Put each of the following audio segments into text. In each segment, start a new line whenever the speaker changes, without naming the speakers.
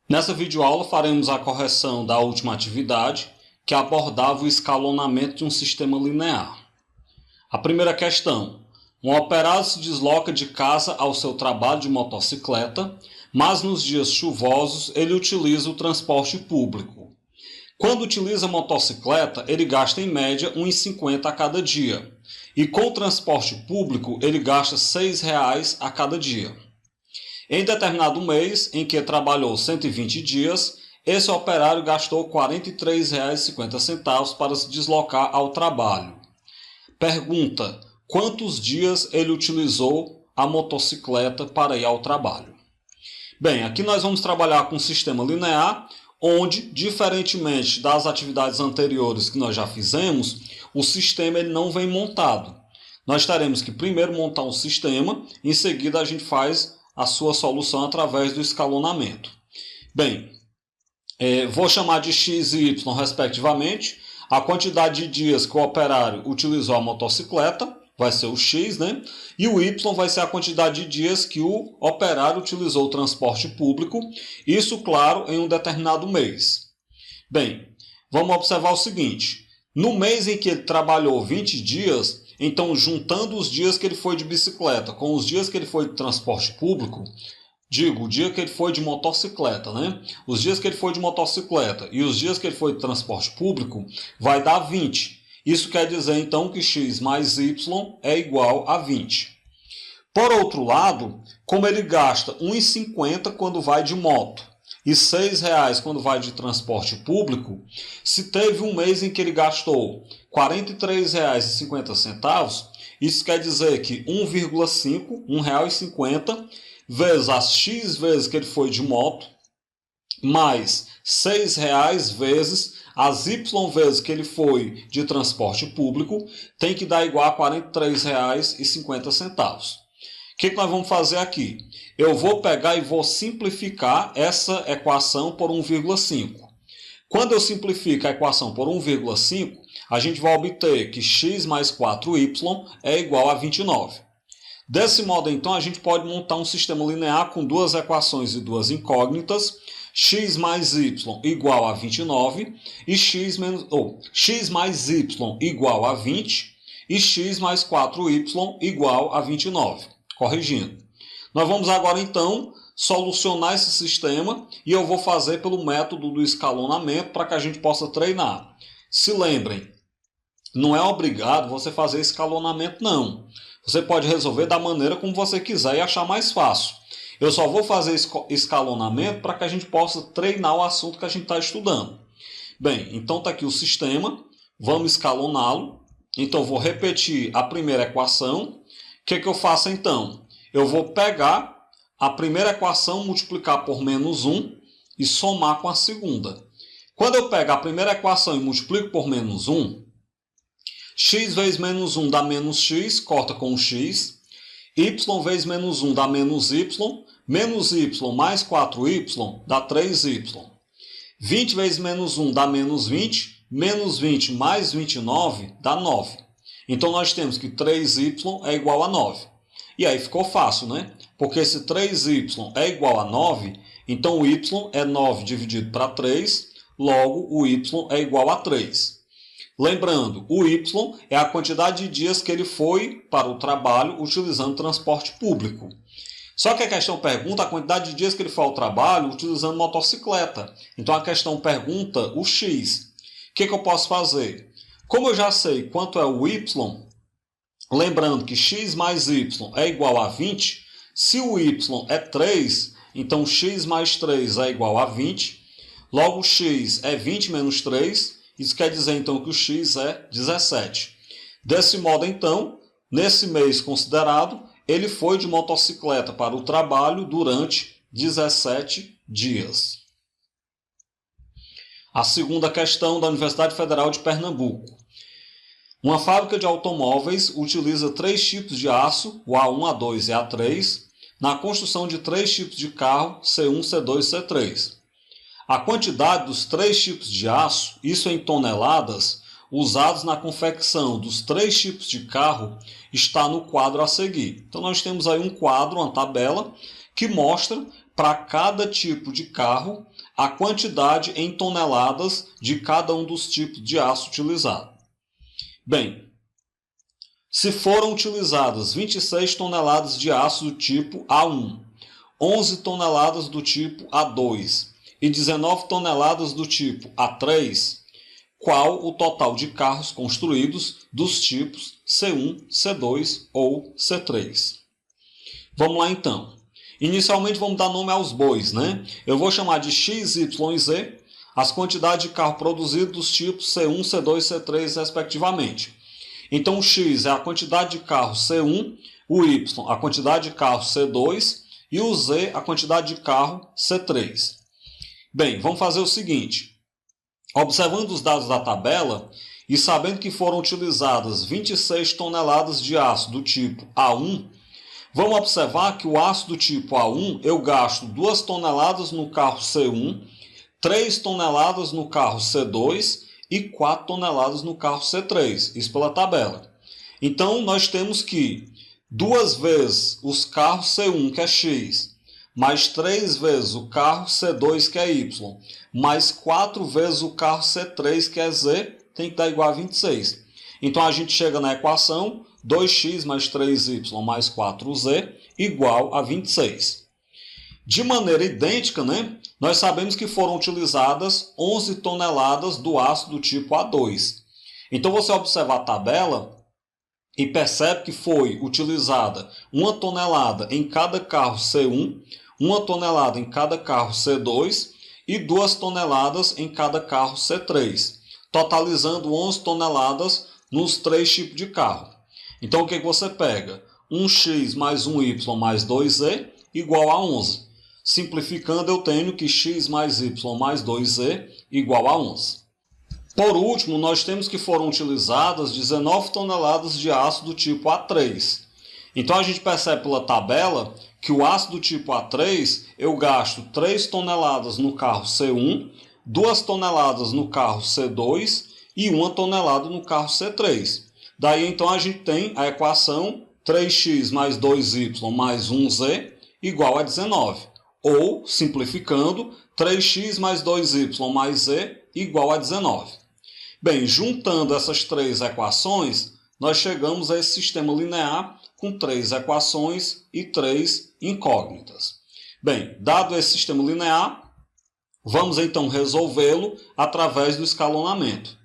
Nessa videoaula faremos a correção da última atividade, que abordava o escalonamento de um sistema linear. A primeira questão: um operário se desloca de casa ao seu trabalho de motocicleta, mas nos dias chuvosos ele utiliza o transporte público. Quando utiliza a motocicleta, ele gasta em média R$ 1,50 a cada dia, e com o transporte público ele gasta R$ 6,00 a cada dia. Em determinado mês, em que trabalhou 120 dias, esse operário gastou R$ 43,50 para se deslocar ao trabalho. Pergunta: quantos dias ele utilizou a motocicleta para ir ao trabalho? Bem, aqui nós vamos trabalhar com um sistema linear, onde, diferentemente das atividades anteriores que nós já fizemos, o sistema ele não vem montado. Nós teremos que primeiro montar um sistema, em seguida a gente faz a sua solução através do escalonamento. Bem, vou chamar de x e y respectivamente. A quantidade de dias que o operário utilizou a motocicleta vai ser o x, né? E o y vai ser a quantidade de dias que o operário utilizou o transporte público. Isso, claro, em um determinado mês. Bem, vamos observar o seguinte. No mês em que ele trabalhou 20 dias, então juntando os dias que ele foi de bicicleta com os dias que ele foi de transporte público, o dia que ele foi de motocicleta, né? Os dias que ele foi de motocicleta e os dias que ele foi de transporte público vai dar 20. Isso quer dizer, então, que x mais y é igual a 20. Por outro lado, como ele gasta R$ 1,50 quando vai de moto e R$ 6,00 quando vai de transporte público, se teve um mês em que ele gastou R$ 43,50, isso quer dizer que 1,5, R$ 1,50, vezes as x vezes que ele foi de moto, mais R$ 6,00 vezes as y vezes que ele foi de transporte público, tem que dar igual a R$ 43,50. O que nós vamos fazer aqui? Eu vou pegar e vou simplificar essa equação por 1,5. Quando eu simplifico a equação por 1,5, a gente vai obter que x mais 4y é igual a 29. Desse modo, então, a gente pode montar um sistema linear com duas equações e duas incógnitas, x mais y igual a 29, e x mais y igual a 20, e x mais 4y igual a 29. Corrigindo. Nós vamos agora, então, solucionar esse sistema e eu vou fazer pelo método do escalonamento para que a gente possa treinar. Se lembrem, não é obrigado você fazer escalonamento, não. Você pode resolver da maneira como você quiser e achar mais fácil. Eu só vou fazer escalonamento para que a gente possa treinar o assunto que a gente está estudando. Bem, então está aqui o sistema. Vamos escaloná-lo. Então, vou repetir a primeira equação. O que eu faço então? Eu vou pegar a primeira equação, multiplicar por menos 1 e somar com a segunda. Quando eu pego a primeira equação e multiplico por menos 1, x vezes menos 1 dá menos x, corta com o x. Y vezes menos 1 dá menos y mais 4y dá 3y. 20 vezes menos 1 dá menos 20 mais 29 dá 9. Então, nós temos que 3y é igual a 9. E aí ficou fácil, né? Porque se 3y é igual a 9, então o y é 9 dividido para 3, logo o y é igual a 3. Lembrando, o y é a quantidade de dias que ele foi para o trabalho utilizando transporte público. Só que a questão pergunta a quantidade de dias que ele foi ao trabalho utilizando motocicleta. Então a questão pergunta o x. O que eu posso fazer? Como eu já sei quanto é o y, lembrando que x mais y é igual a 20, se o y é 3, então x mais 3 é igual a 20, logo x é 20 menos 3, isso quer dizer então que o x é 17. Desse modo então, nesse mês considerado, ele foi de motocicleta para o trabalho durante 17 dias. A segunda questão da Universidade Federal de Pernambuco. Uma fábrica de automóveis utiliza 3 tipos de aço, o A1, A2 e A3, na construção de 3 tipos de carro, C1, C2 e C3. A quantidade dos 3 tipos de aço, isso em toneladas, usados na confecção dos 3 tipos de carro, está no quadro a seguir. Então, nós temos aí um quadro, uma tabela, que mostra para cada tipo de carro a quantidade em toneladas de cada um dos tipos de aço utilizado. Bem, se foram utilizadas 26 toneladas de aço do tipo A1, 11 toneladas do tipo A2 e 19 toneladas do tipo A3, qual o total de carros construídos dos tipos C1, C2 ou C3? Vamos lá então. Inicialmente vamos dar nome aos bois, né? Eu vou chamar de X, Y e Z as quantidades de carro produzidos dos tipos C1, C2 e C3 respectivamente. Então o X é a quantidade de carro C1, o Y a quantidade de carro C2 e o Z a quantidade de carro C3. Bem, vamos fazer o seguinte. Observando os dados da tabela e sabendo que foram utilizadas 26 toneladas de aço do tipo A1, vamos observar que o aço do tipo A1 eu gasto 2 toneladas no carro C1, 3 toneladas no carro C2 e 4 toneladas no carro C3. Isso pela tabela. Então nós temos que 2 vezes os carros C1, que é X, mais 3 vezes o carro C2, que é Y, mais 4 vezes o carro C3, que é Z, tem que dar igual a 26. Então a gente chega na equação 2x mais 3y mais 4z igual a 26. De maneira idêntica, né, nós sabemos que foram utilizadas 11 toneladas do aço do tipo A2. Então você observa a tabela e percebe que foi utilizada 1 tonelada em cada carro C1, 1 tonelada em cada carro C2 e 2 toneladas em cada carro C3, totalizando 11 toneladas nos 3 tipos de carro. Então o que você pega? 1x mais 1y mais 2z igual a 11. Simplificando, eu tenho que x mais y mais 2z igual a 11. Por último, nós temos que foram utilizadas 19 toneladas de aço do tipo A3. Então a gente percebe pela tabela que o aço do tipo A3 eu gasto 3 toneladas no carro C1, 2 toneladas no carro C2 e 1 tonelada no carro C3. Daí então a gente tem a equação 3x mais 2y mais 1z igual a 19. Ou, simplificando, 3x mais 2y mais z igual a 19. Bem, juntando essas 3 equações, nós chegamos a esse sistema linear com 3 equações e 3 incógnitas. Bem, dado esse sistema linear, vamos então resolvê-lo através do escalonamento.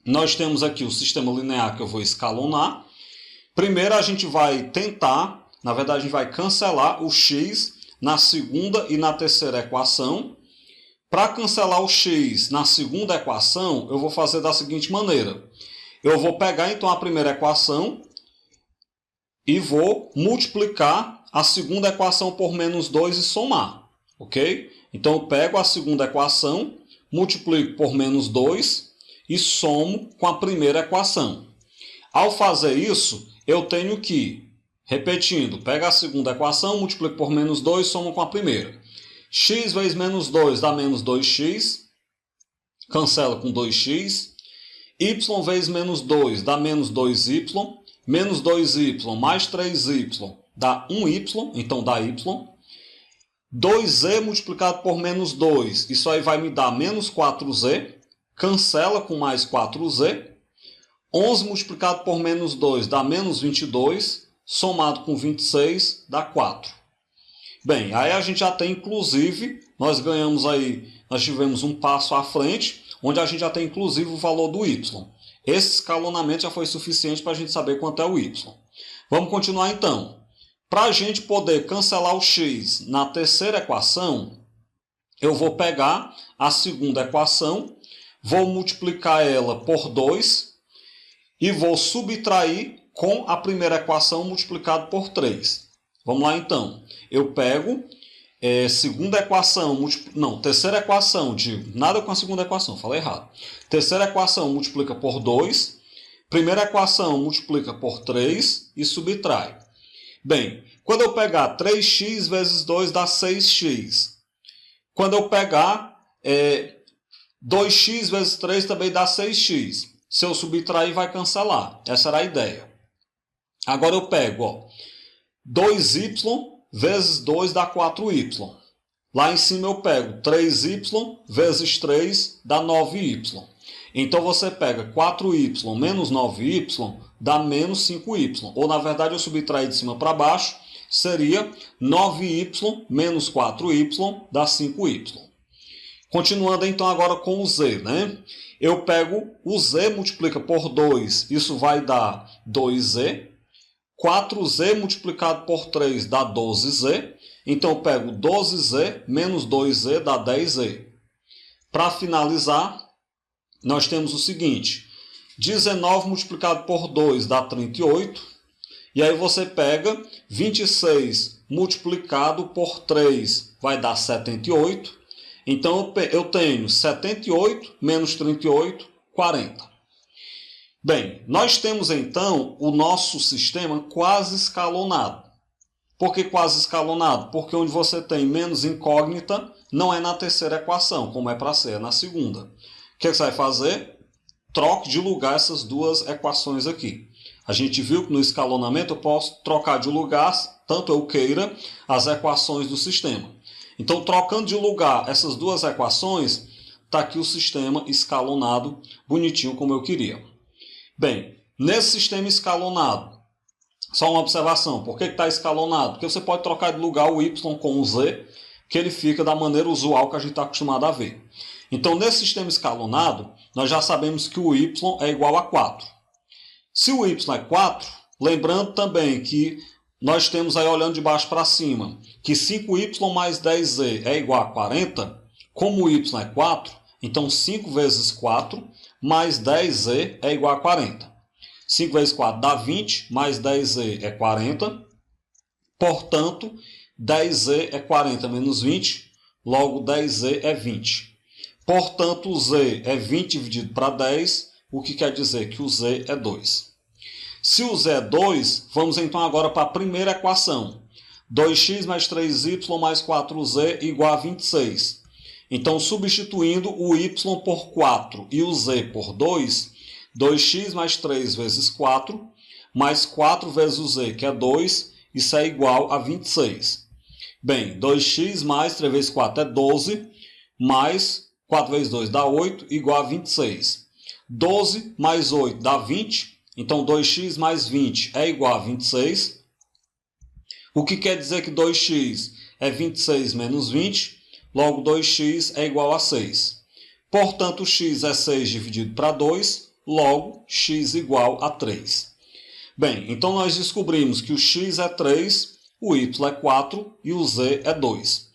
Nós temos aqui o sistema linear que eu vou escalonar. Primeiro a gente vai tentar, na verdade a gente vai cancelar o x na segunda e na terceira equação. Para cancelar o x na segunda equação, eu vou fazer da seguinte maneira. Eu vou pegar então a primeira equação e vou multiplicar a segunda equação por menos 2 e somar. Ok? Então eu pego a segunda equação, multiplico por menos 2 e somo com a primeira equação. Ao fazer isso, eu tenho que, repetindo, pego a segunda equação, multiplico por menos 2 e somo com a primeira. X vezes menos 2 dá menos 2x, cancela com 2x. Y vezes menos 2 dá menos 2y, menos 2y mais 3y dá 1y, então dá y. 2z multiplicado por menos 2, isso aí vai me dar menos 4z, cancela com mais 4z. 11 multiplicado por menos 2 dá menos 22, somado com 26 dá 4. Bem, aí a gente já tem, inclusive, nós tivemos um passo à frente, onde a gente já tem, inclusive, o valor do y. Esse escalonamento já foi suficiente para a gente saber quanto é o y. Vamos continuar então. Para a gente poder cancelar o x na terceira equação, eu vou pegar a segunda equação, vou multiplicar ela por 2 e vou subtrair com a primeira equação multiplicado por 3. Vamos lá então. Eu pego terceira equação, nada com a segunda equação, falei errado. Terceira equação multiplica por 2, primeira equação multiplica por 3 e subtrai. Bem, quando eu pegar 3x vezes 2 dá 6x. Quando eu pegar 2x vezes 3 também dá 6x. Se eu subtrair, vai cancelar. Essa era a ideia. Agora eu pego 2y vezes 2 dá 4y. Lá em cima eu pego 3y vezes 3 dá 9y. Então você pega 4y menos 9y dá menos 5y. Ou na verdade eu subtrair de cima para baixo, seria 9y menos 4y dá 5y. Continuando então agora com o z, né? Eu pego o z, multiplica por 2, isso vai dar 2z. 4z multiplicado por 3 dá 12z. Então eu pego 12z menos 2z dá 10z. Para finalizar, nós temos o seguinte. 19 multiplicado por 2 dá 38. E aí você pega 26 multiplicado por 3 vai dar 78. Então eu tenho 78 menos 38, 40. Bem, nós temos então o nosso sistema quase escalonado. Por que quase escalonado? Porque onde você tem menos incógnita não é na terceira equação, como é para ser, é na segunda. O que você vai fazer? Troque de lugar essas duas equações aqui. A gente viu que no escalonamento eu posso trocar de lugar, tanto eu queira, as equações do sistema. Então, trocando de lugar essas duas equações, está aqui o sistema escalonado, bonitinho como eu queria. Bem, nesse sistema escalonado, só uma observação, por que está escalonado? Porque você pode trocar de lugar o y com o z, que ele fica da maneira usual que a gente está acostumado a ver. Então, nesse sistema escalonado, nós já sabemos que o y é igual a 4. Se o y é 4, lembrando também que nós temos aí, olhando de baixo para cima, que 5y mais 10z é igual a 40. Como o y é 4, então 5 vezes 4 mais 10z é igual a 40. 5 vezes 4 dá 20, mais 10z é 40. Portanto, 10z é 40 menos 20, logo 10z é 20. Portanto, o z é 20 dividido para 10, o que quer dizer que o z é 2. Se o z é 2, vamos então agora para a primeira equação. 2x mais 3y mais 4z igual a 26. Então, substituindo o y por 4 e o z por 2, 2x mais 3 vezes 4, mais 4 vezes o z, que é 2, isso é igual a 26. Bem, 2x mais 3 vezes 4 é 12, mais 4 vezes 2 dá 8, igual a 26. 12 mais 8 dá 20. Então, 2x mais 20 é igual a 26. O que quer dizer que 2x é 26 menos 20. Logo, 2x é igual a 6. Portanto, x é 6 dividido para 2. Logo, x igual a 3. Bem, então nós descobrimos que o x é 3, o y é 4 e o z é 2.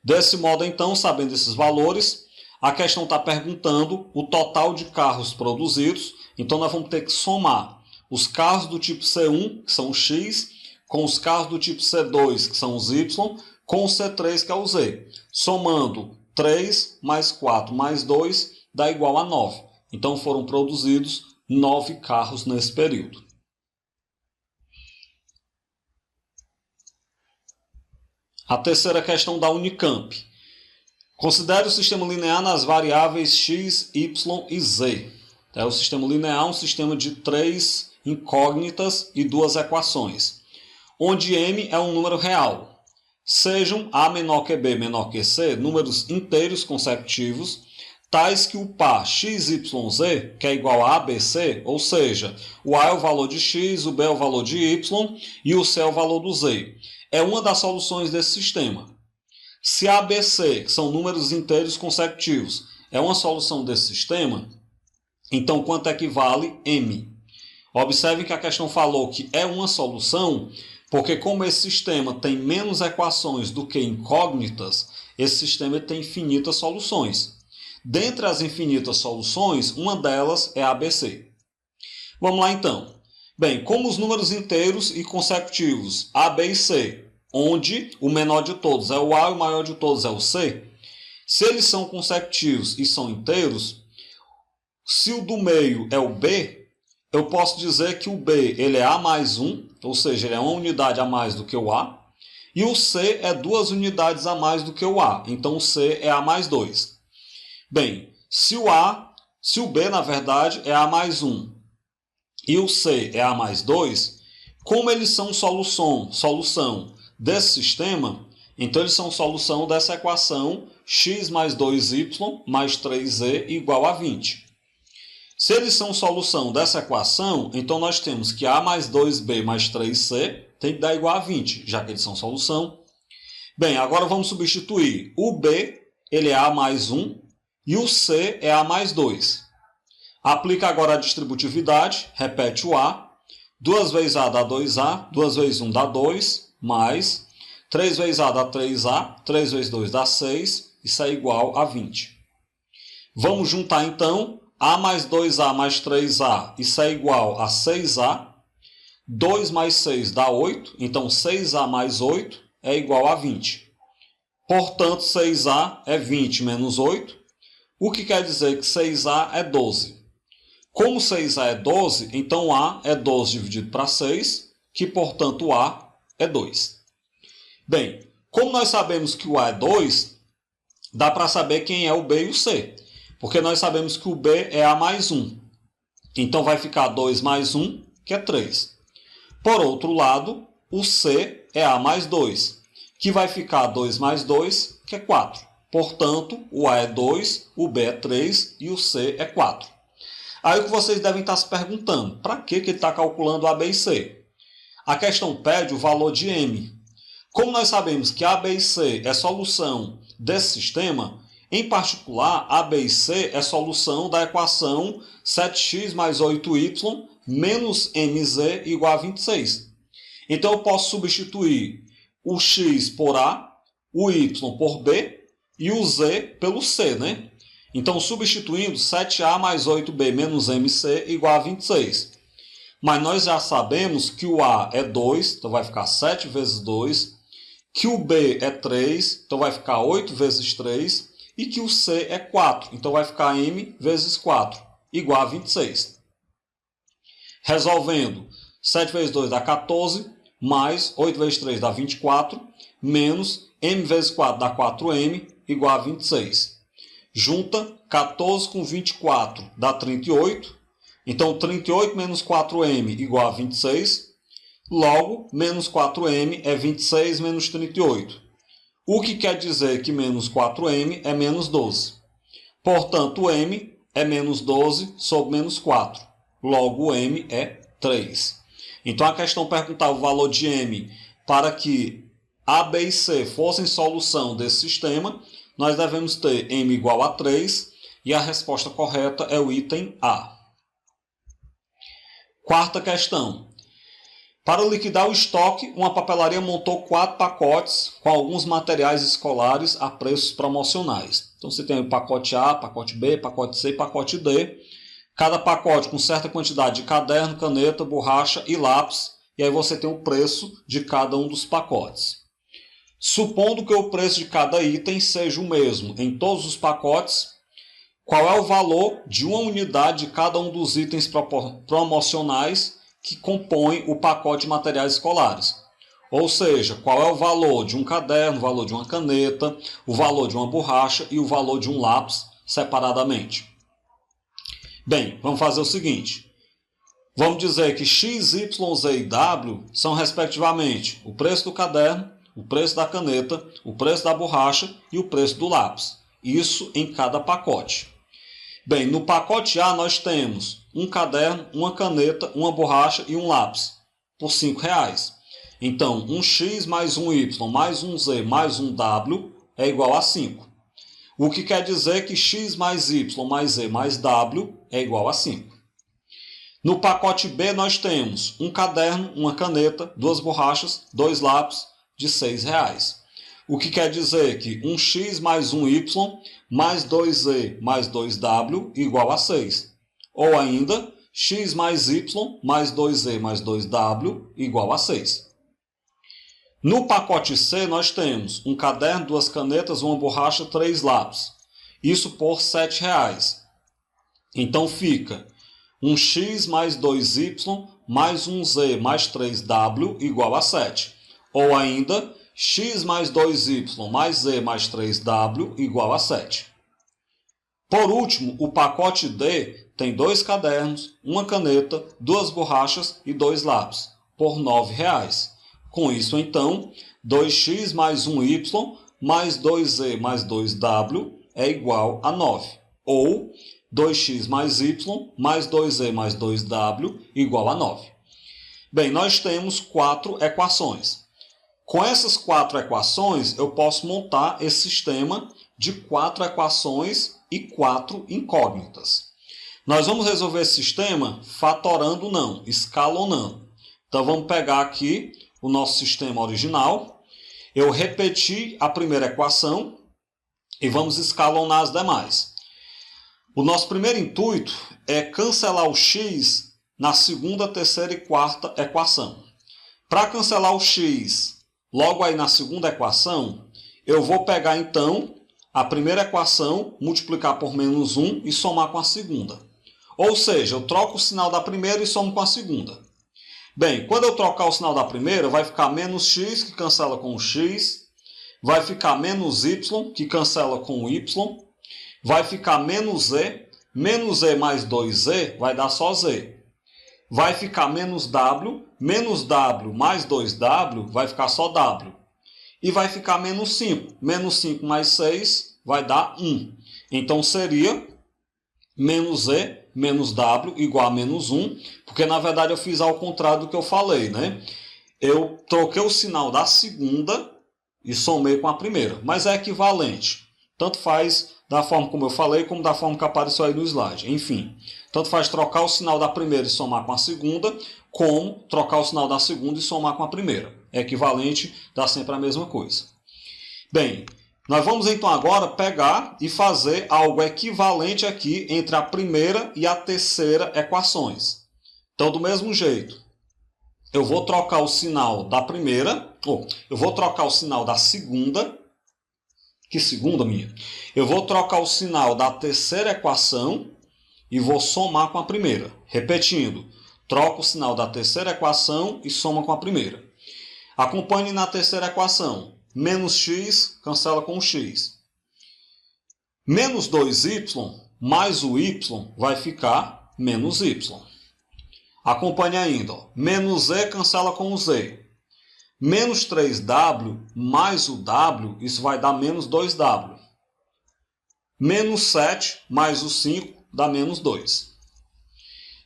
Desse modo, então, sabendo esses valores, a questão está perguntando o total de carros produzidos. Então, nós vamos ter que somar os carros do tipo C1, que são o X, com os carros do tipo C2, que são os Y, com o C3, que é o Z. Somando 3 mais 4 mais 2 dá igual a 9. Então, foram produzidos 9 carros nesse período. A terceira questão da Unicamp. Considere o sistema linear nas variáveis x, y e z. O sistema linear é um sistema de 3 incógnitas e 2 equações, onde m é um número real. Sejam a menor que b menor que c números inteiros consecutivos, tais que o par x, y, z, que é igual a ABC, ou seja, o a é o valor de x, o b é o valor de y e o c é o valor do z, é uma das soluções desse sistema. Se a, b, c, que são números inteiros consecutivos, é uma solução desse sistema, então quanto equivale m? Observe que a questão falou que é uma solução, porque como esse sistema tem menos equações do que incógnitas, esse sistema tem infinitas soluções. Dentre as infinitas soluções, uma delas é a ABC. Vamos lá então. Bem, como os números inteiros e consecutivos A, B e C, onde o menor de todos é o A e o maior de todos é o C, se eles são consecutivos e são inteiros, se o do meio é o B, eu posso dizer que o B ele é A mais 1, ou seja, ele é uma unidade a mais do que o A, e o C é 2 unidades a mais do que o A, então o C é A mais 2. Bem, se o B, na verdade, é A mais 1 e o C é A mais 2, como eles são solução desse sistema, Então eles são solução dessa equação x mais 2y mais 3z igual a 20. Se eles são solução dessa equação, então nós temos que a mais 2b mais 3c tem que dar igual a 20, já que eles são solução. Bem, agora vamos substituir. O b ele é a mais 1 e o c é a mais 2. Aplica agora a distributividade, repete o a. 2 vezes a dá 2a, 2 vezes 1 dá 2, mais 3 vezes a dá 3a, 3 vezes 2 dá 6, isso é igual a 20. Vamos juntar então a mais 2a mais 3a, isso é igual a 6a. 2 mais 6 dá 8, então 6a mais 8 é igual a 20. Portanto, 6a é 20 menos 8, o que quer dizer que 6a é 12. Como 6a é 12, então a é 12 dividido para 6, que portanto a é 2. Bem, como nós sabemos que o a é 2, dá para saber quem é o b e o c. Porque nós sabemos que o b é a mais 1. Então vai ficar 2 mais 1, que é 3. Por outro lado, o c é a mais 2, que vai ficar 2 mais 2, que é 4. Portanto, o a é 2, o b é 3 e o c é 4. Aí o que vocês devem estar se perguntando, para que ele está calculando a, b e c? A questão pede o valor de m. Como nós sabemos que a, b e c é solução desse sistema, em particular, a, b e c é solução da equação 7x mais 8y menos mz igual a 26. Então eu posso substituir o x por a, o y por b e o z pelo c, né? Então, substituindo 7a mais 8b menos mc igual a 26. Mas nós já sabemos que o a é 2, então vai ficar 7 vezes 2. Que o b é 3, então vai ficar 8 vezes 3. E que o c é 4, então vai ficar m vezes 4, igual a 26. Resolvendo, 7 vezes 2 dá 14, mais 8 vezes 3 dá 24, menos m vezes 4 dá 4m, igual a 26. Junta 14 com 24 dá 38. Então, 38 menos 4m igual a 26. Logo, menos 4m é 26 menos 38. O que quer dizer que menos 4m é menos 12. Portanto, m é menos 12 sobre menos 4. Logo, m é 3. Então, a questão perguntava o valor de m para que a, b e c fossem solução desse sistema. Nós devemos ter m igual a 3 e a resposta correta é o item A. Quarta questão. Para liquidar o estoque, uma papelaria montou 4 pacotes com alguns materiais escolares a preços promocionais. Então você tem o pacote A, pacote B, pacote C e pacote D. Cada pacote com certa quantidade de caderno, caneta, borracha e lápis. E aí você tem o preço de cada um dos pacotes. Supondo que o preço de cada item seja o mesmo em todos os pacotes, qual é o valor de uma unidade de cada um dos itens promocionais que compõem o pacote de materiais escolares? Ou seja, qual é o valor de um caderno, o valor de uma caneta, o valor de uma borracha e o valor de um lápis separadamente? Bem, vamos fazer o seguinte. Vamos dizer que x, y, z e w são respectivamente o preço do caderno, o preço da caneta, o preço da borracha e o preço do lápis. Isso em cada pacote. Bem, no pacote A nós temos um caderno, uma caneta, uma borracha e um lápis por R$ 5,00. Então, um x mais um y mais um z mais um w é igual a 5. O que quer dizer que x mais y mais z mais w é igual a 5. No pacote B nós temos um caderno, uma caneta, duas borrachas, dois lápis, de R$ 6,00. O que quer dizer que um x mais um y mais 2z mais 2w igual a 6. Ou ainda, x mais y mais 2z mais 2w igual a 6. No pacote C nós temos um caderno, duas canetas, uma borracha, 3 lápis. Isso por R$ 7,00. Então fica um x mais 2y mais um z mais 3w igual a 7. Ou ainda, x mais 2y mais z mais 3w igual a 7. Por último, o pacote D tem 2 cadernos, uma caneta, 2 borrachas e 2 lápis, por R$ 9,00. Com isso, então, 2x mais 1y mais 2z mais 2w é igual a 9. Ou 2x mais y mais 2z mais 2w igual a 9. Bem, nós temos 4 equações. Com essas 4 equações, eu posso montar esse sistema de 4 equações e 4 incógnitas. Nós vamos resolver esse sistema fatorando não, escalonando. Então vamos pegar aqui o nosso sistema original. Eu repeti a primeira equação e vamos escalonar as demais. O nosso primeiro intuito é cancelar o x na segunda, terceira e quarta equação. Para cancelar o x logo aí na segunda equação, eu vou pegar então a primeira equação, multiplicar por menos 1 e somar com a segunda. Ou seja, eu troco o sinal da primeira e somo com a segunda. Bem, quando eu trocar o sinal da primeira, vai ficar menos x, que cancela com o x. Vai ficar menos y, que cancela com o y. Vai ficar menos e. Menos e mais 2z vai dar só z. Vai ficar menos w mais 2w vai ficar só w. E vai ficar menos 5. Menos 5 mais 6 vai dar 1. Então seria menos e menos w igual a menos 1, porque na verdade eu fiz ao contrário do que eu falei, né? Eu troquei o sinal da segunda e somei com a primeira, mas é equivalente. Tanto faz da forma como eu falei, como da forma que apareceu aí no slide. Enfim, tanto faz trocar o sinal da primeira e somar com a segunda, como trocar o sinal da segunda e somar com a primeira. É equivalente, dá sempre a mesma coisa. Bem, nós vamos então agora pegar e fazer algo equivalente aqui entre a primeira e a terceira equações. Então, do mesmo jeito, eu vou trocar o sinal da primeira, eu vou trocar o sinal da segunda. Que segunda, menino? Eu vou trocar o sinal da terceira equação e vou somar com a primeira. Repetindo, troco o sinal da terceira equação e soma com a primeira. Acompanhe na terceira equação. Menos x cancela com o x. Menos 2y mais o y vai ficar menos y. Acompanhe ainda. Menos z cancela com o z. Menos 3w mais o w, isso vai dar menos 2w. Menos 7 mais o 5 dá menos 2.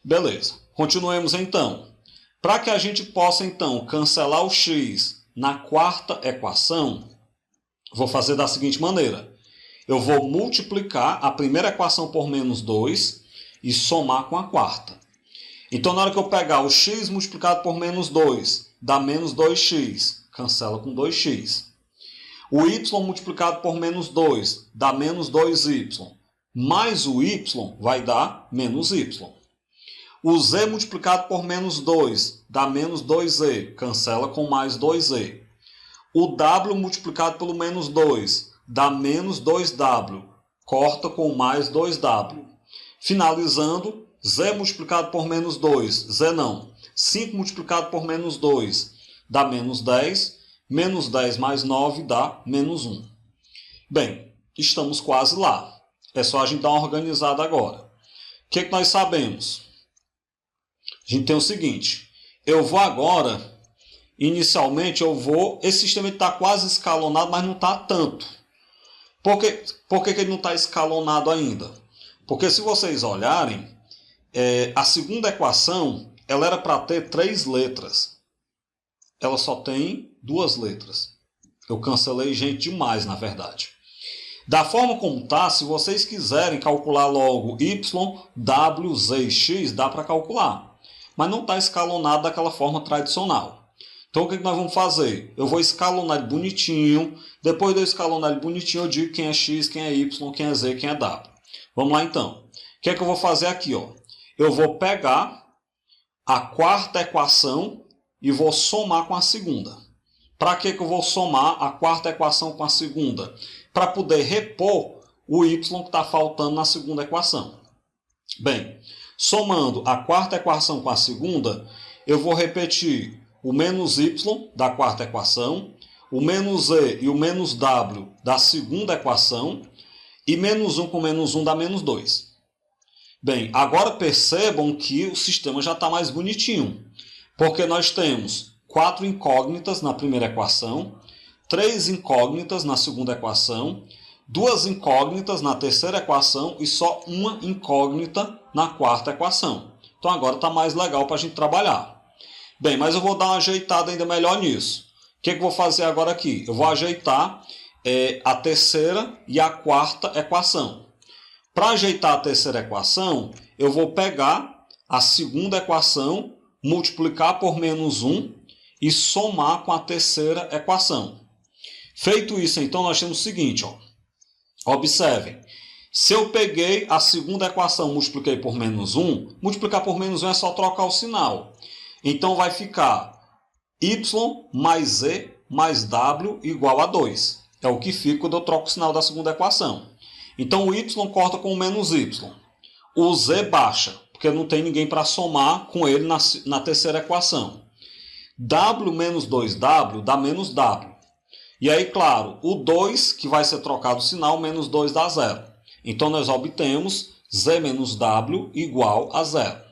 Beleza. Continuemos então. Para que a gente possa então cancelar o x na quarta equação, vou fazer da seguinte maneira. Eu vou multiplicar a primeira equação por menos 2 e somar com a quarta. Então, na hora que eu pegar o x multiplicado por menos 2, dá menos 2x, cancela com 2x. O y multiplicado por menos 2 dá menos 2y, mais o y vai dar menos y. O z multiplicado por menos 2 dá menos 2z, cancela com mais 2z. O w multiplicado pelo menos 2 dá menos 2w, corta com mais 2w. Finalizando, z multiplicado por menos 2, z não, 5 multiplicado por menos 2 dá menos 10, menos 10 mais 9 dá menos 1. Bem, estamos quase lá. É só a gente dar uma organizada agora. O que é que nós sabemos? A gente tem o seguinte, eu vou agora, inicialmente esse sistema está quase escalonado, mas não está tanto. Por que ele não está escalonado ainda? Porque se vocês olharem, a segunda equação ela era para ter 3 letras. Ela só tem 2 letras. Eu cancelei gente demais, na verdade. Da forma como está, se vocês quiserem calcular logo y, w, z e x, dá para calcular. Mas não está escalonado daquela forma tradicional. Então o que nós vamos fazer? Eu vou escalonar ele bonitinho. Depois de eu escalonar ele bonitinho, eu digo quem é x, quem é y, quem é z, quem é w. Vamos lá então. O que é que eu vou fazer aqui? Eu vou pegar a quarta equação e vou somar com a segunda. Para que eu vou somar a quarta equação com a segunda? Para poder repor o y que está faltando na segunda equação. Bem, somando a quarta equação com a segunda, eu vou repetir o menos y da quarta equação, o menos e e o menos w da segunda equação, e menos 1 com menos 1 dá menos 2. Bem, agora percebam que o sistema já está mais bonitinho, porque nós temos 4 incógnitas na primeira equação, 3 incógnitas na segunda equação, 2 incógnitas na terceira equação e só uma incógnita na quarta equação. Então agora está mais legal para a gente trabalhar. Bem, mas eu vou dar uma ajeitada ainda melhor nisso. O que eu vou fazer agora aqui? Eu vou ajeitar a terceira e a quarta equação. Para ajeitar a terceira equação, eu vou pegar a segunda equação, multiplicar por menos 1 e somar com a terceira equação. Feito isso, então, nós temos o seguinte, ó. Observem, se eu peguei a segunda equação, multipliquei por menos 1, multiplicar por menos 1 é só trocar o sinal. Então vai ficar y mais z mais w igual a 2. É o que fica quando eu troco o sinal da segunda equação. Então o y corta com o menos y. O z baixa, porque não tem ninguém para somar com ele na terceira equação. W menos 2w dá menos w. E aí, claro, o 2, que vai ser trocado o sinal, menos 2 dá 0. Então, nós obtemos z menos w igual a 0.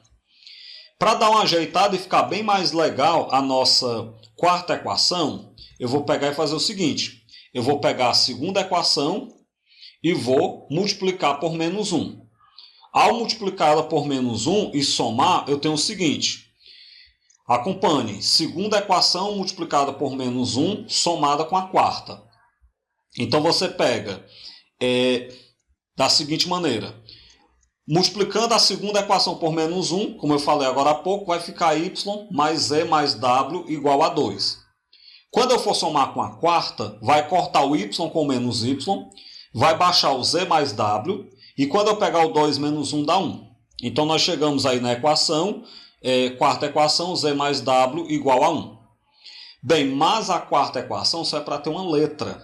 Para dar uma ajeitada e ficar bem mais legal a nossa quarta equação, eu vou pegar e fazer o seguinte. Eu vou pegar a segunda equação e vou multiplicar por menos 1. Ao multiplicá-la por menos 1 e somar, eu tenho o seguinte. Acompanhe, segunda equação multiplicada por menos 1, somada com a quarta. Então, você pega da seguinte maneira. Multiplicando a segunda equação por menos 1, como eu falei agora há pouco, vai ficar y mais z mais w igual a 2. Quando eu for somar com a quarta, vai cortar o y com menos y, vai baixar o z mais w, e quando eu pegar o 2 menos 1 dá 1. Então, nós chegamos aí na equação... quarta equação, z mais w igual a 1. Bem, mas a quarta equação só é para ter uma letra.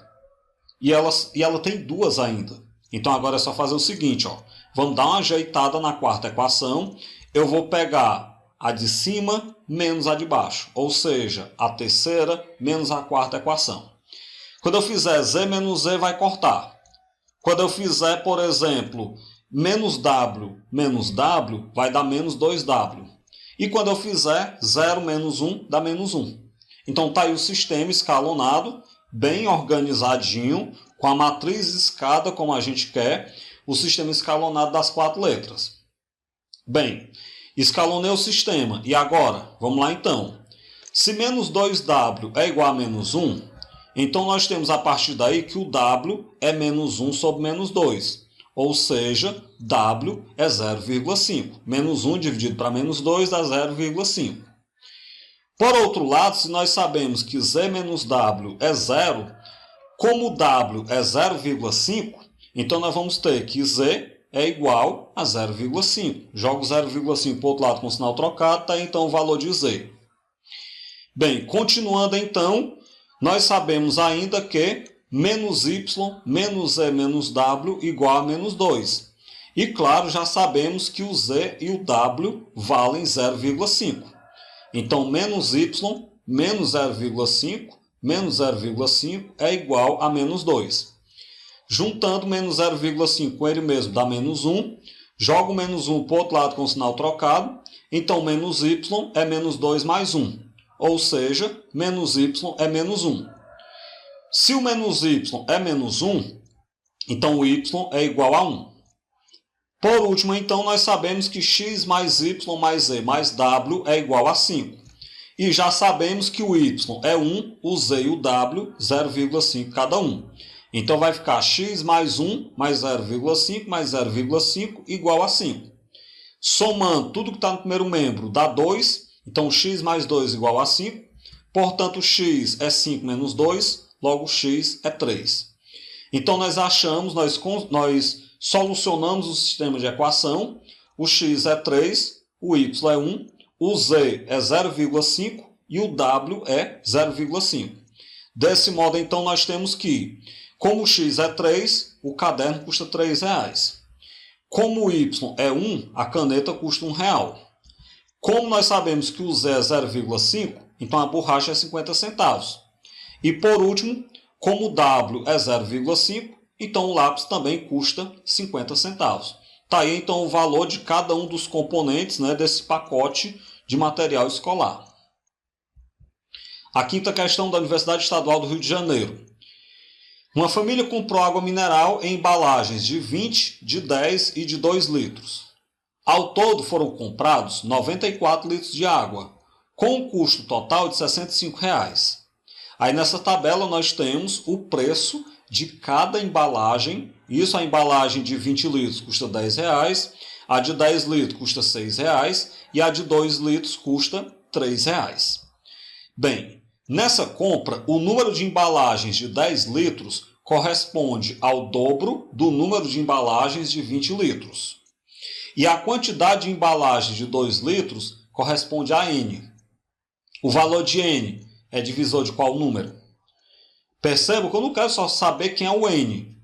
E ela tem duas ainda. Então agora é só fazer o seguinte. Ó. Vamos dar uma ajeitada na quarta equação. Eu vou pegar a de cima menos a de baixo. Ou seja, a terceira menos a quarta equação. Quando eu fizer z menos z, vai cortar. Quando eu fizer, por exemplo, menos w, vai dar menos 2w. E quando eu fizer 0 menos 1, dá menos 1. Então está aí o sistema escalonado, bem organizadinho, com a matriz escada como a gente quer, o sistema escalonado das 4 letras. Bem, escalonei o sistema. E agora? Vamos lá então. Se menos 2w é igual a menos 1, então nós temos a partir daí que o w é menos 1 sobre menos 2. Ou seja, w é 0,5. Menos 1 dividido para menos 2 dá 0,5. Por outro lado, se nós sabemos que z menos w é 0, como w é 0,5, então nós vamos ter que z é igual a 0,5. Jogo 0,5 para o outro lado com o sinal trocado, está então o valor de z. Bem, continuando então, nós sabemos ainda que menos y, menos z, menos w igual a menos 2. E claro, já sabemos que o z e o w valem 0,5. Então, menos y, menos 0,5, menos 0,5 é igual a menos 2. Juntando menos 0,5 com ele mesmo dá menos 1. Jogo menos 1 para o outro lado com o sinal trocado. Então, menos y é menos 2 mais 1. Ou seja, menos y é menos 1. Se o menos y é menos 1, então o y é igual a 1. Por último, então, nós sabemos que x mais y mais z mais w é igual a 5. E já sabemos que o y é 1, o z e o w, 0,5 cada um. Então vai ficar x mais 1 mais 0,5 mais 0,5 igual a 5. Somando tudo que está no primeiro membro dá 2, então x mais 2 igual a 5. Portanto, x é 5 menos 2. Logo, x é 3. Então, nós solucionamos o sistema de equação. O x é 3, o y é 1, o z é 0,5 e o w é 0,5. Desse modo, então, nós temos que, como o x é 3, o caderno custa R$3. Como o y é 1, a caneta custa R$1. Como nós sabemos que o z é 0,5, então a borracha é 50 centavos. E por último, como o W é 0,5, então o lápis também custa 50 centavos. Está aí então o valor de cada um dos componentes, né, desse pacote de material escolar. A quinta questão da Universidade Estadual do Rio de Janeiro. Uma família comprou água mineral em embalagens de 20, de 10 e de 2 litros. Ao todo foram comprados 94 litros de água, com um custo total de R$ 65. Aí nessa tabela nós temos o preço de cada embalagem. Isso, a embalagem de 20 litros custa R$ 10, a de 10 litros custa R$ 6 e a de 2 litros custa R$ 3. Bem, nessa compra, o número de embalagens de 10 litros corresponde ao dobro do número de embalagens de 20 litros. E a quantidade de embalagens de 2 litros corresponde a N. O valor de N é divisor de qual número? Perceba que eu não quero só saber quem é o N.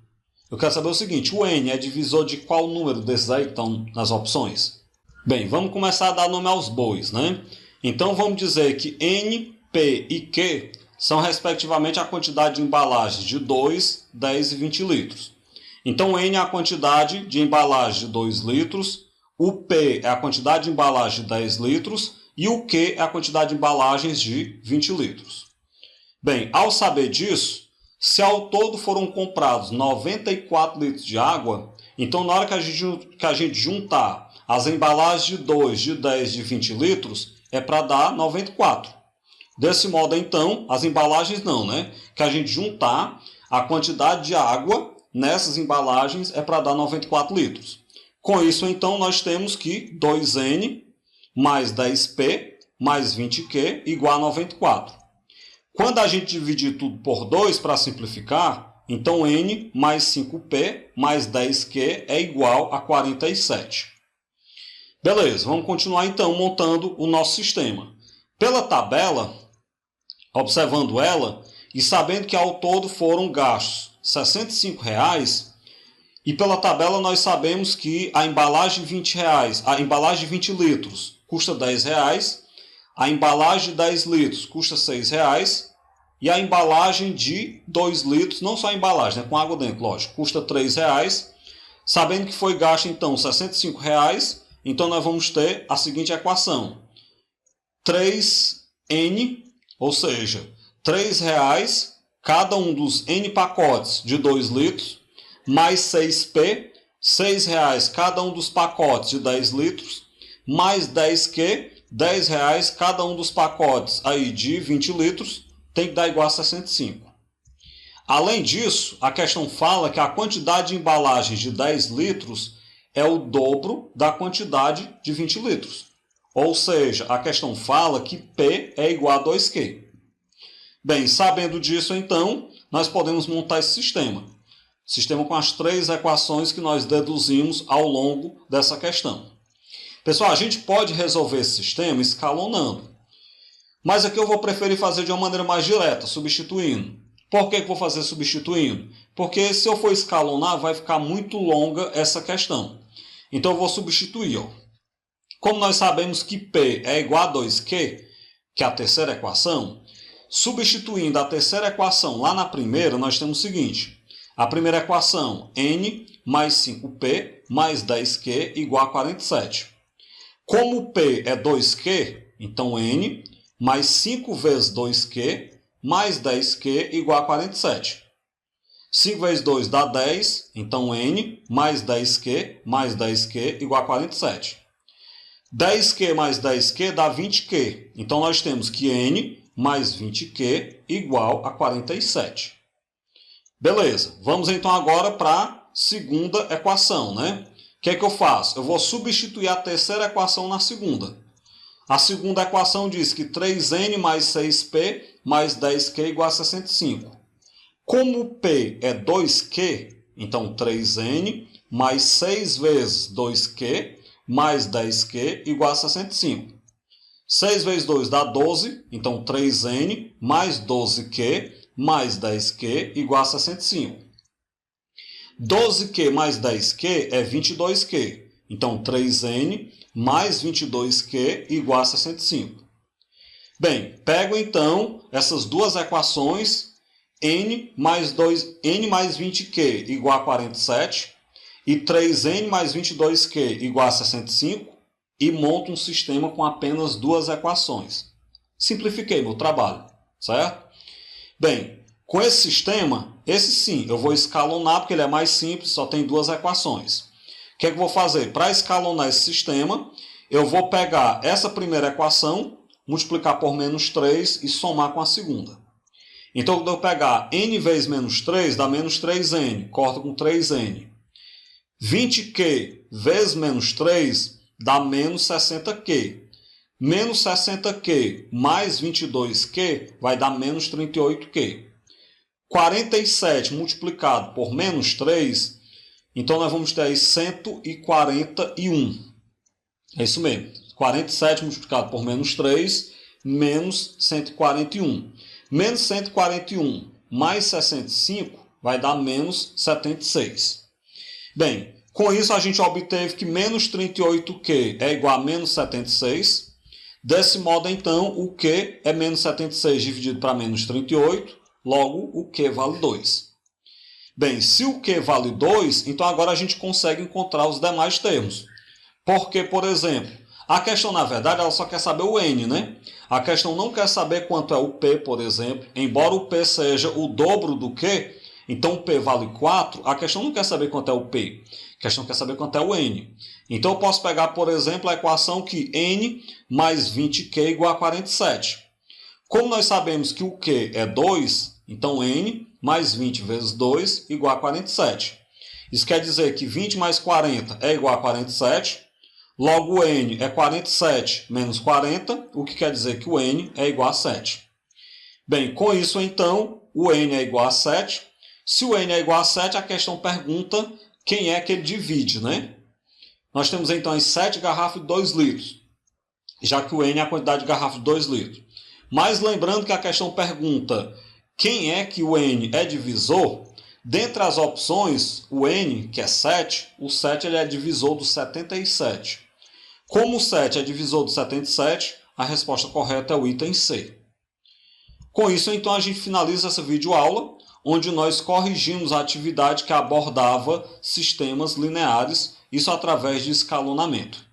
Eu quero saber o seguinte, o N é divisor de qual número desses aí que estão nas opções? Bem, vamos começar a dar nome aos bois, né? Então vamos dizer que N, P e Q são respectivamente a quantidade de embalagens de 2, 10 e 20 litros. Então N é a quantidade de embalagem de 2 litros, o P é a quantidade de embalagem de 10 litros e o Q é a quantidade de embalagens de 20 litros. Bem, ao saber disso, se ao todo foram comprados 94 litros de água, então na hora que a gente juntar as embalagens de 2, de 10 e de 20 litros, é para dar 94. Desse modo, então, as embalagens não, né? Que a gente juntar a quantidade de água nessas embalagens é para dar 94 litros. Com isso, então, nós temos que 2N mais 10P mais 20Q igual a 94. Quando a gente dividir tudo por 2 para simplificar, então N mais 5P mais 10Q é igual a 47. Beleza, vamos continuar então montando o nosso sistema. Pela tabela, observando ela e sabendo que ao todo foram gastos R$ 65, e pela tabela nós sabemos que a embalagem de 20 reais, a embalagem de 20 litros custa R$ 10, a embalagem de 10 litros custa R$ 6 e a embalagem de 2 litros, não só a embalagem, né, com água dentro, lógico, custa R$ 3. Sabendo que foi gasto então R$ 65, então nós vamos ter a seguinte equação. 3N, ou seja, R$ 3 cada um dos N pacotes de 2 litros, mais 6P, R$ 6 cada um dos pacotes de 10 litros, mais 10Q, R$ 10 cada um dos pacotes aí de 20 litros, tem que dar igual a 65. Além disso, a questão fala que a quantidade de embalagens de 10 litros é o dobro da quantidade de 20 litros. Ou seja, a questão fala que P é igual a 2Q. Bem, sabendo disso, então, nós podemos montar esse sistema. Sistema com as 3 equações que nós deduzimos ao longo dessa questão. Pessoal, a gente pode resolver esse sistema escalonando. Mas aqui eu vou preferir fazer de uma maneira mais direta, substituindo. Por que eu vou fazer substituindo? Porque se eu for escalonar, vai ficar muito longa essa questão. Então eu vou substituir. Ó. Como nós sabemos que P é igual a 2Q, que é a terceira equação, substituindo a terceira equação lá na primeira, nós temos o seguinte. A primeira equação, N mais 5P mais 10Q igual a 47. Como P é 2Q, então N mais 5 vezes 2Q mais 10Q igual a 47. 5 vezes 2 dá 10, então N mais 10Q mais 10Q igual a 47. 10Q mais 10Q dá 20Q, então nós temos que N mais 20Q igual a 47. Beleza, vamos então agora para a segunda equação, né? O que é que eu faço? Eu vou substituir a terceira equação na segunda. A segunda equação diz que 3N mais 6P mais 10Q igual a 65. Como P é 2Q, então 3N mais 6 vezes 2Q mais 10Q igual a 65. 6 vezes 2 dá 12, então 3N mais 12Q mais 10Q igual a 65. 12Q mais 10Q é 22Q, então 3N mais 22Q igual a 65. Bem, pego então essas duas equações, N mais 20Q igual a 47 e 3N mais 22Q igual a 65 e monto um sistema com apenas duas equações. Simplifiquei meu trabalho. certo? Bem, com esse sistema, esse sim, eu vou escalonar porque ele é mais simples, só tem duas equações. O que é que eu vou fazer? Para escalonar esse sistema, eu vou pegar essa primeira equação, multiplicar por menos 3 e somar com a segunda. Então, quando eu pegar n vezes menos 3, dá menos 3n, corta com 3n. 20q vezes menos 3 dá menos 60q. Menos 60q mais 22q vai dar menos 38q. 47 multiplicado por menos 3, então nós vamos ter aí 141. É isso mesmo. 47 multiplicado por menos 3, menos 141. Menos 141 mais 65 vai dar menos 76. Bem, com isso a gente obteve que menos 38q é igual a menos 76. Desse modo, então, o q é menos 76 dividido para menos 38, logo o q vale 2. Bem, se o q vale 2, então agora a gente consegue encontrar os demais termos. Porque, por exemplo, a questão, na verdade, ela só quer saber o n, né? A questão não quer saber quanto é o p, por exemplo. Embora o p seja o dobro do q, então o p vale 4, a questão não quer saber quanto é o p. A questão quer saber quanto é o n. Então eu posso pegar, por exemplo, a equação que n mais 20q é igual a 47. Como nós sabemos que o q é 2, então n mais 20 vezes 2 igual a 47. Isso quer dizer que 20 mais 40 é igual a 47. Logo, o n é 47 menos 40, o que quer dizer que o n é igual a 7. Bem, com isso, então, o n é igual a 7. Se o n é igual a 7, a questão pergunta quem é que ele divide, né? Nós temos, então, as 7 garrafas de 2 litros, já que o n é a quantidade de garrafas de 2 litros. Mas lembrando que a questão pergunta quem é que o n é divisor, dentre as opções, o n, que é 7, o 7 ele é divisor do 77. Como o 7 é divisor do 77, a resposta correta é o item C. Com isso, então, a gente finaliza essa videoaula, onde nós corrigimos a atividade que abordava sistemas lineares, isso através de escalonamento.